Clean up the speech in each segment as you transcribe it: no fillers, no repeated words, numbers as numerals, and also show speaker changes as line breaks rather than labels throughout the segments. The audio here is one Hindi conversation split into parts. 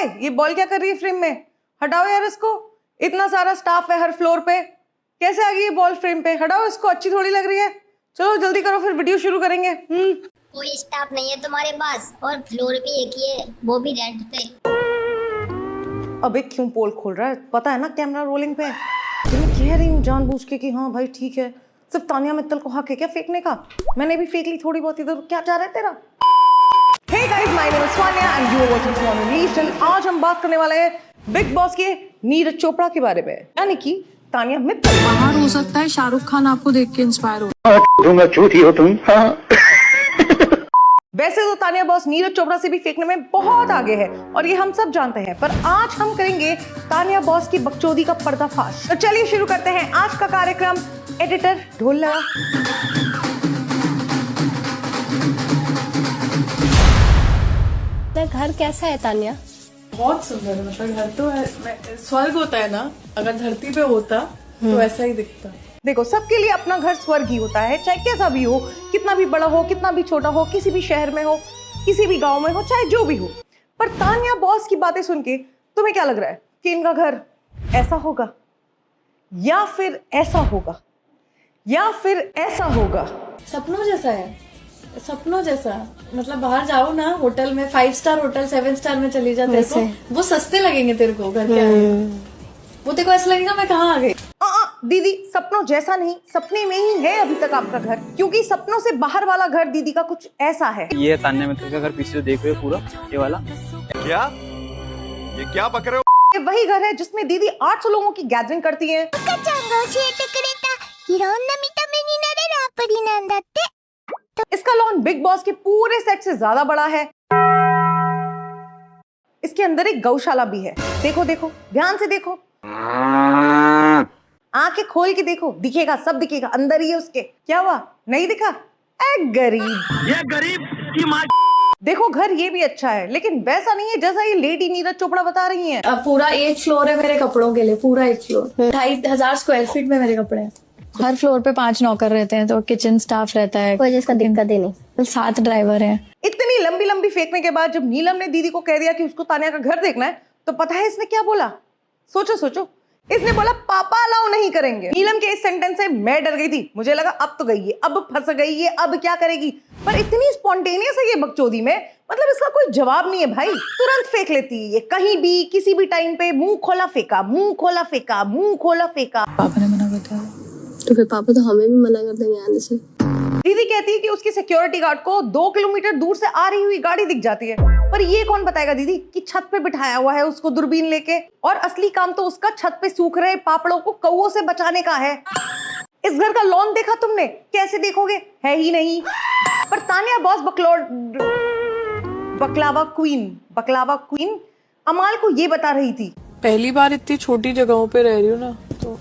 ओए ये बॉल क्या कर रही है फ्रेम में? हटाओ यार इसको, इतना सारा स्टाफ है हर फ्लोर पे, कैसे आ गई ये बॉल फ्रेम पे? हटाओ इसको, अच्छी थोड़ी लग रही है। चलो जल्दी करो फिर वीडियो शुरू करेंगे।
कोई स्टाफ नहीं है तुम्हारे पास और फ्लोर भी एक ही है, वो भी रेंट पे।
अबे क्यों पोल खोल रहा है? पता है ना कैमरा रोलिंग पे है। मैं कह रही हूँ जानबूझ के कि हाँ भाई ठीक है, सिर्फ तानिया मित्तल को हक है क्या फेंकने का? मैंने भी फेंक ली थोड़ी बहुत इधर, क्या चाह रहा है तेरा? Hey guys, my name is Swanya and you are watching Swanya Nation। आज हम बात करने वाले हैं बिग बॉस के नीरज चोपड़ा के बारे में, यानी कि तानिया मित्तल।
बाहर हो सकता है शाहरुख खान आपको देख के इंस्पायर हो।
झूठी हो तुम।
वैसे तो तानिया बॉस नीरज चोपड़ा से भी फेंकने में बहुत आगे है और ये हम सब जानते हैं, पर आज हम करेंगे तानिया बॉस की बकचोदी का पर्दाफाश। तो चलिए शुरू करते हैं आज का कार्यक्रम। एडिटर ढोल लगा।
घर कैसा है तानिया?
बहुत सुंदर है, मतलब घर तो है, स्वर्ग होता है ना, अगर धरती पे होता तो ऐसा ही दिखता।
देखो सबके लिए अपना घर स्वर्ग ही होता है, चाहे कैसा भी हो, कितना भी बड़ा हो, कितना भी छोटा हो, किसी भी शहर में हो, किसी भी गांव में हो, चाहे जो भी हो। पर तानिया बॉस की बातें सुन के तुम्हें क्या लग रहा है कि इनका घर ऐसा होगा या फिर ऐसा होगा या फिर ऐसा होगा?
सपनों जैसा है, सपनों जैसा। मतलब बाहर जाओ ना होटल में, 5 स्टार होटल 7 स्टार में चली जाते तो वो सस्ते लगेंगे तेरे को घर के, वो तेरे को ऐसा लगेगा मैं कहाँ आ गई।
दीदी सपनों जैसा नहीं, सपने में ही है अभी तक आपका घर, क्योंकि सपनों से बाहर वाला घर दीदी का कुछ ऐसा है।
ये तान्या मित्तल का घर पीछे जो देख रहे हो पूरा ये वाला।
क्या ये क्या पक रहे हो?
ये वही घर है जिसमें दीदी 800 लोगों की गैदरिंग करती है। इसका लॉन बिग बॉस के पूरे सेट से ज्यादा बड़ा है। इसके अंदर एक गौशाला भी है। देखो देखो ध्यान से देखो, आंखें खोल के देखो, दिखेगा, सब दिखेगा, अंदर ही है उसके। क्या हुआ, नहीं दिखा? ए गरीब,
ये गरीब की माँ।
देखो घर ये भी अच्छा है, लेकिन वैसा नहीं है जैसा ये लेडी नीरज चोपड़ा बता रही हैं।
अब पूरा 1 फ्लोर है मेरे कपड़ों के लिए, पूरा 1 फ्लोर, 2500 स्क्वायर फीट में मेरे कपड़े हैं। हर फ्लोर पे 5 नौकर रहते हैं, तो किचन स्टाफ रहता है,
कोई जिसका दिक्कत ही नहीं।
7 ड्राइवर हैं।
इतनी लंबी लंबी फेंकने के बाद जब नीलम ने दीदी को कह दिया कि उसको तानिया का घर देखना है, तो पता है इसने क्या बोला? सोचो सोचो, इसने बोला पापा अलाउ नहीं करेंगे। नीलम के इस सेंटेंस से मैं डर गई थी, मुझे लगा अब तो गई है, अब फंस गई है, अब क्या करेगी। पर इतनी स्पॉन्टेनियस है ये बकचोदी में, मतलब इसका कोई जवाब नहीं है भाई, तुरंत फेंक लेती है ये, कहीं भी किसी भी टाइम पे मुंह खोला फेंका, मुंह खोला फेंका, मुंह खोला फेंका।
पापा ने मना कर दिया
तो फिर पापा तो हमें भी मना कर देंगे आने से।
दीदी कहती है कि उसकी सिक्योरिटी गार्ड को 2 किलोमीटर दूर से आ रही हुई गाड़ी दिख जाती है, पर ये कौन बताएगा दीदी कि छत पे बिठाया हुआ है उसको दूरबीन लेके, और असली काम तो उसका छत पे सूख रहे पापड़ों को कौवों से बचाने का है। इस घर का लॉन देखा तुमने? कैसे देखोगे, है ही नहीं। पर तानिया बॉस बकलावा क्वीन अमाल को ये बता रही थी,
पहली बार इतनी छोटी जगहों पे रह रही हूँ ना, तो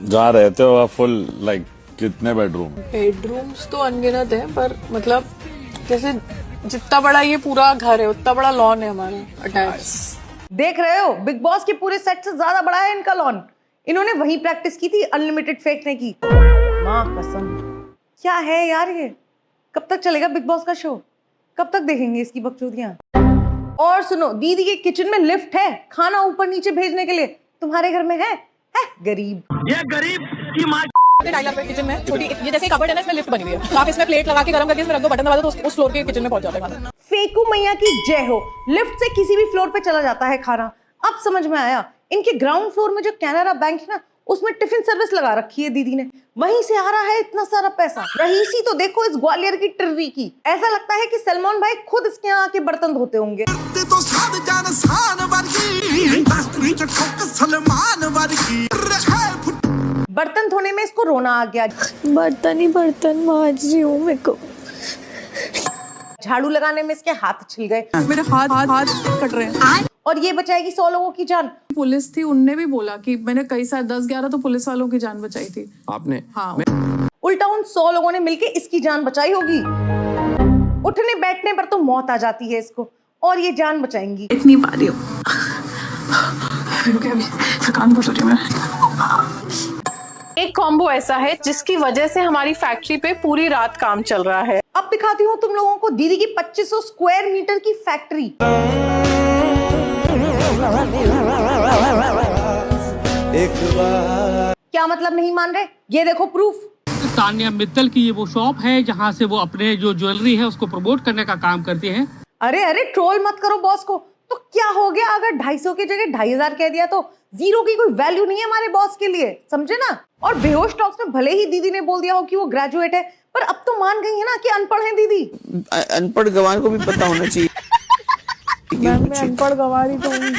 जहाँ रहते हो आप फुल लाइक कितने
बेडरूम्स तो अनगिनत है, पर मतलब जैसे जितना बड़ा ये पूरा घर है उतना बड़ा लॉन है हमारा अटैच।
देख रहे हो बिग बॉस के पूरे सेट से ज्यादा बड़ा है इनका लॉन। इन्होंने वही प्रैक्टिस की थी अनलिमिटेड फेंकने की। माँ कसम, क्या है यार ये? कब तक चलेगा बिग बॉस का शो? कब तक देखेंगे इसकी बकचोदियां? और सुनो, दीदी के किचन में लिफ्ट है खाना ऊपर नीचे भेजने के लिए, तुम्हारे घर में है गरीब।
ये गरीब की माँ।
टाइलर पे किचन में छोटी ये जैसे कबर्ड है ना, इसमें लिफ्ट बनी हुई है, आप इसमें प्लेट लगा के गरम करके इसमें रख दो, बटन दबा दो तो उस फ्लोर के किचन में पहुंच जाता है खाना।
फेकू मैया की जय हो, लिफ्ट से किसी भी फ्लोर पे चला जाता है खाना। अब समझ में आया, इनके ग्राउंड फ्लोर में जो कैनरा बैंक है ना, उसमें टिफिन सर्विस लगा रखी है दीदी ने, वहीं से आ रहा है इतना सारा पैसा। रहीसी तो देखो इस ग्वालियर की टिर्री की, ऐसा लगता है कि सलमान भाई खुद इसके यहाँ आके बर्तन धोते होंगे। बर्तन धोने में इसको रोना आ गया।
बर्तन ही बर्तन मांज रही हूँ, मेरे को
झाड़ू लगाने में इसके हाथ छिल गए,
मेरे हाथ कट रहे हैं।
और ये बचाएगी 100 लोगों की जान।
पुलिस थी, उनने भी बोला कि मैंने कई साल 10-11 तो पुलिस वालों की जान बचाई थी
आपने।
हाँ,
उल्टा उन 100 लोगों ने मिलके इसकी जान बचाई होगी। उठने बैठने पर तो मौत आ जाती है इसको, और ये जान बचाएंगी।
इतनी पा रही हूँ, थकान बहुत हो रही है।
एक कॉम्बो ऐसा है जिसकी वजह से हमारी फैक्ट्री पे पूरी रात काम चल रहा है।
अब अब दिखाती हूँ तुम लोगों को दीदी की 2500 स्क्वायर मीटर की फैक्ट्री। क्या मतलब नहीं मान रहे? ये देखो प्रूफ।
तान्या मित्तल की ये वो शॉप है जहाँ से वो अपने जो ज्वेलरी है उसको प्रमोट करने का काम करते हैं।
अरे अरे ट्रोल मत करो बॉस को। तो क्या हो गया अगर 250 की जगह 2500 कह दिया तो जीरो की कोई वैल्यू नहीं है हमारे बॉस के लिए, समझे ना। और बेहोश टॉक्स में भले ही दीदी ने बोल दिया हो कि वो ग्रेजुएट है, पर अब तो मान गई है ना कि अनपढ़ है दीदी।
अनपढ़ गवार को भी पता होना चाहिए।
मैम मैं अनपढ़ गंवारी तो हूँ।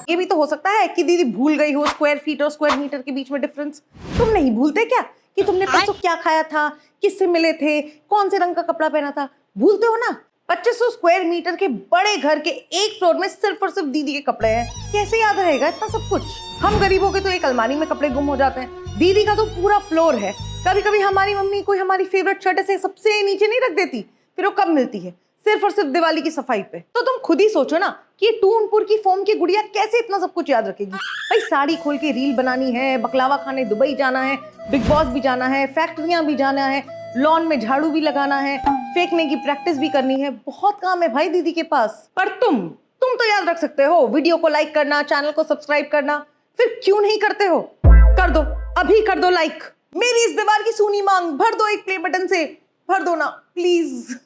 ये भी तो हो सकता है कि दीदी भूल गई हो स्क्वायर फीट और स्क्वायर मीटर के बीच में डिफरेंस। तुम नहीं भूलते क्या कि तुमने परसों क्या खाया था, किससे मिले थे, कौन से रंग का कपड़ा पहना था? भूलते हो ना। 2500 स्क्वायर मीटर के बड़े घर के एक फ्लोर में सिर्फ और सिर्फ दीदी के कपड़े हैं। कैसे याद रहेगा इतना सब कुछ? हम गरीबों के तो एक अलमारी में कपड़े गुम हो जाते हैं, दीदी का तो पूरा फ्लोर है। कभी कभी हमारी मम्मी कोई हमारी फेवरेट शर्ट ऐसे सबसे नीचे नहीं रख देती, फिर वो कब मिलती है? सिर्फ और सिर्फ दिवाली की सफाई पे। तो तुम खुद ही सोचो ना कि टूनपुर की फोम की गुड़िया कैसे इतना सब कुछ याद रखेगी। भाई साड़ी खोल के रील बनानी है, बकलावा खाने दुबई जाना है, बिग बॉस भी जाना है, फैक्ट्रियां भी जाना है, लॉन में झाड़ू भी लगाना है, फेंकने की प्रैक्टिस भी करनी है। बहुत काम है भाई दीदी के पास। पर तुम तो याद रख सकते हो वीडियो को लाइक करना, चैनल को सब्सक्राइब करना, फिर क्यों नहीं करते हो? कर दो, अभी कर दो लाइक। मेरी इस दीवार की सूनी मांग भर दो एक प्ले बटन से, भर दो ना प्लीज।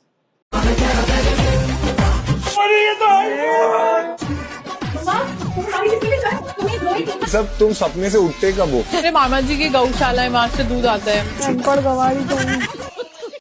सब तुम सपने से उठते कब हो?
मेरे मामा जी की गौशाला है, वहाँ से दूध आता है। अनपढ़ गंवारी तो हूँ।